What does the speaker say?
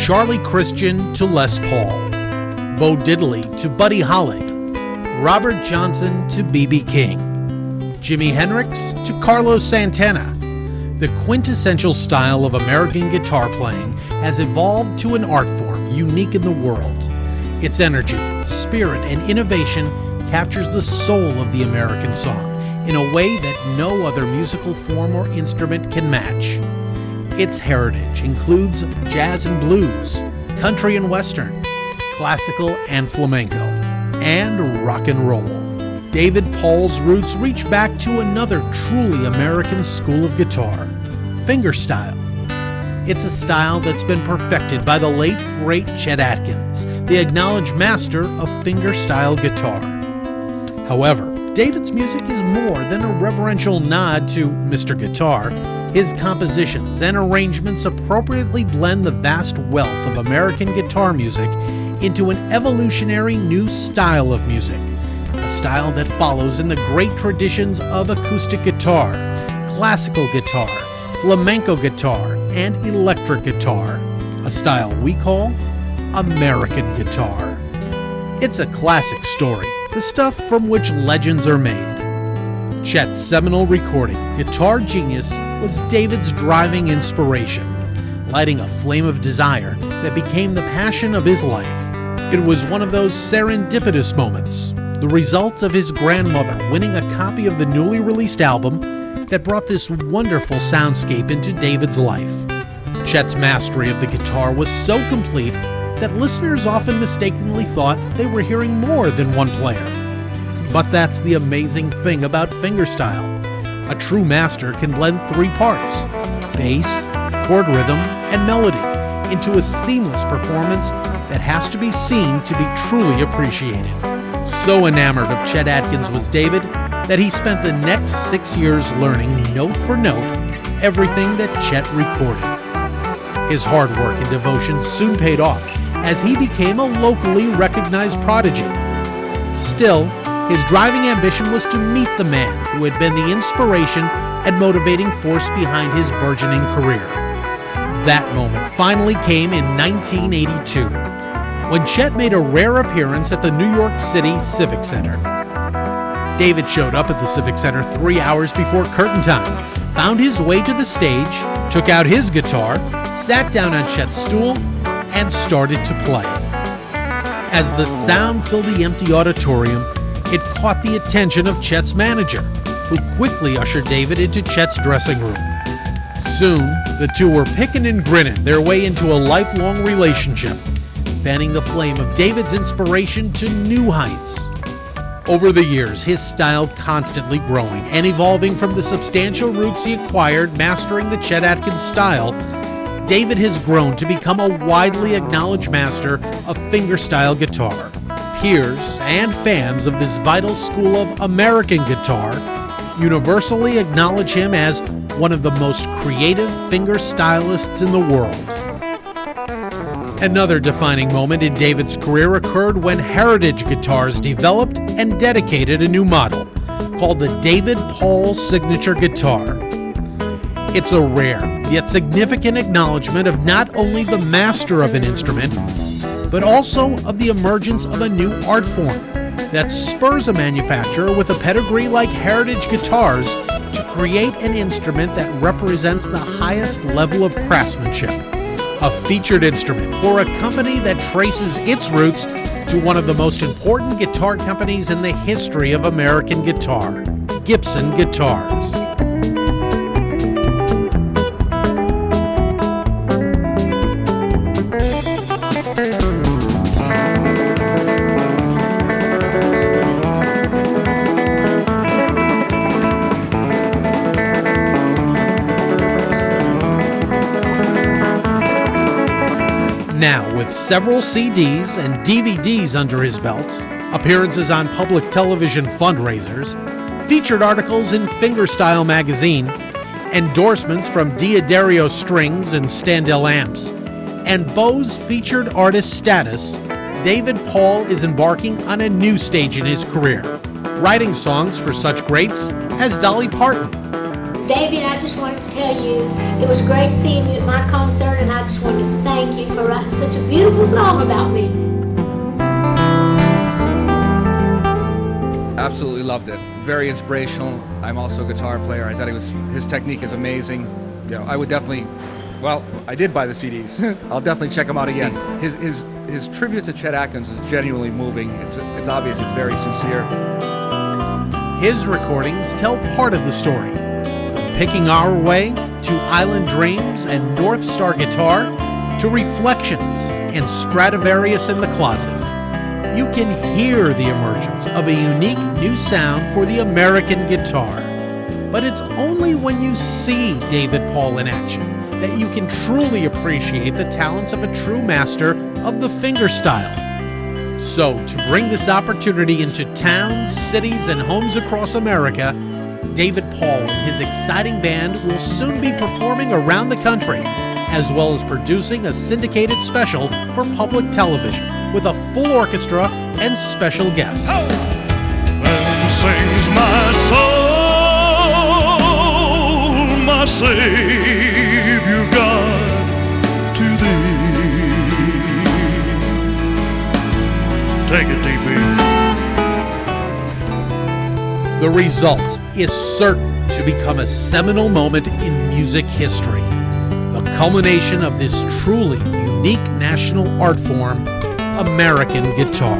Charlie Christian to Les Paul, Bo Diddley to Buddy Holly, Robert Johnson to B.B. King, Jimi Hendrix to Carlos Santana. The quintessential style of American guitar playing has evolved to an art form unique in the world. Its energy, spirit, and innovation captures the soul of the American song in a way that no other musical form or instrument can match. Its heritage includes jazz and blues, country and western, classical and flamenco, and rock and roll. David Paul's roots reach back to another truly American school of guitar, fingerstyle. It's a style that's been perfected by the late, great Chet Atkins, the acknowledged master of fingerstyle guitar. However, David's music is more than a reverential nod to Mr. Guitar. His compositions and arrangements appropriately blend the vast wealth of American guitar music into an evolutionary new style of music, a style that follows in the great traditions of acoustic guitar, classical guitar, flamenco guitar, and electric guitar, a style we call American guitar. It's a classic story, the stuff from which legends are made. Chet's seminal recording, Guitar Genius, was David's driving inspiration, lighting a flame of desire that became the passion of his life. It was one of those serendipitous moments, the result of his grandmother winning a copy of the newly released album that brought this wonderful soundscape into David's life. Chet's mastery of the guitar was so complete that listeners often mistakenly thought they were hearing more than one player. But that's the amazing thing about fingerstyle. A true master can blend three parts, bass, chord rhythm, and melody, into a seamless performance that has to be seen to be truly appreciated. So enamored of Chet Atkins was David that he spent the next 6 years learning note for note everything that Chet recorded. His hard work and devotion soon paid off as he became a locally recognized prodigy. Still, his driving ambition was to meet the man who had been the inspiration and motivating force behind his burgeoning career. That moment finally came in 1982, when Chet made a rare appearance at the New York City Civic Center. David showed up at the Civic Center 3 hours before curtain time, found his way to the stage, took out his guitar, sat down on Chet's stool, and started to play. As the sound filled the empty auditorium, it caught the attention of Chet's manager, who quickly ushered David into Chet's dressing room. Soon, the two were picking and grinning their way into a lifelong relationship, fanning the flame of David's inspiration to new heights. Over the years, his style constantly growing and evolving from the substantial roots he acquired mastering the Chet Atkins style, David has grown to become a widely acknowledged master of fingerstyle guitar. Peers and fans of this vital school of American guitar universally acknowledge him as one of the most creative fingerstylists in the world. Another defining moment in David's career occurred when Heritage Guitars developed and dedicated a new model called the David Paul Signature Guitar. It's a rare yet significant acknowledgement of not only the master of an instrument, but also of the emergence of a new art form that spurs a manufacturer with a pedigree like Heritage Guitars to create an instrument that represents the highest level of craftsmanship. A featured instrument for a company that traces its roots to one of the most important guitar companies in the history of American guitar, Gibson Guitars. Now, with several CDs and DVDs under his belt, appearances on public television fundraisers, featured articles in Fingerstyle magazine, endorsements from D'Addario Strings and Standell Amps, and Bose featured artist status, David Paul is embarking on a new stage in his career, writing songs for such greats as Dolly Parton. David, I just wanted to tell you, it was great seeing you at my concert, and I just wanted to thank you for writing such a beautiful song about me. Absolutely loved it. Very inspirational. I'm also a guitar player. I thought his technique is amazing. You know, I would definitely, well, I did buy the CDs. I'll definitely check them out again. His tribute to Chet Atkins is genuinely moving. It's obvious it's very sincere. His recordings tell part of the story, from Picking Our Way to Island Dreams and North Star Guitar to Reflections and Stradivarius in the Closet. You can hear the emergence of a unique new sound for the American guitar. But it's only when you see David Paul in action that you can truly appreciate the talents of a true master of the fingerstyle. So, to bring this opportunity into towns, cities, and homes across America, David Paul and his exciting band will soon be performing around the country, as well as producing a syndicated special for public television with a full orchestra and special guests. Then sings my soul, my Savior God, to thee. Take it, DP. The result is certain to become a seminal moment in music history, the culmination of this truly unique national art form, American guitar.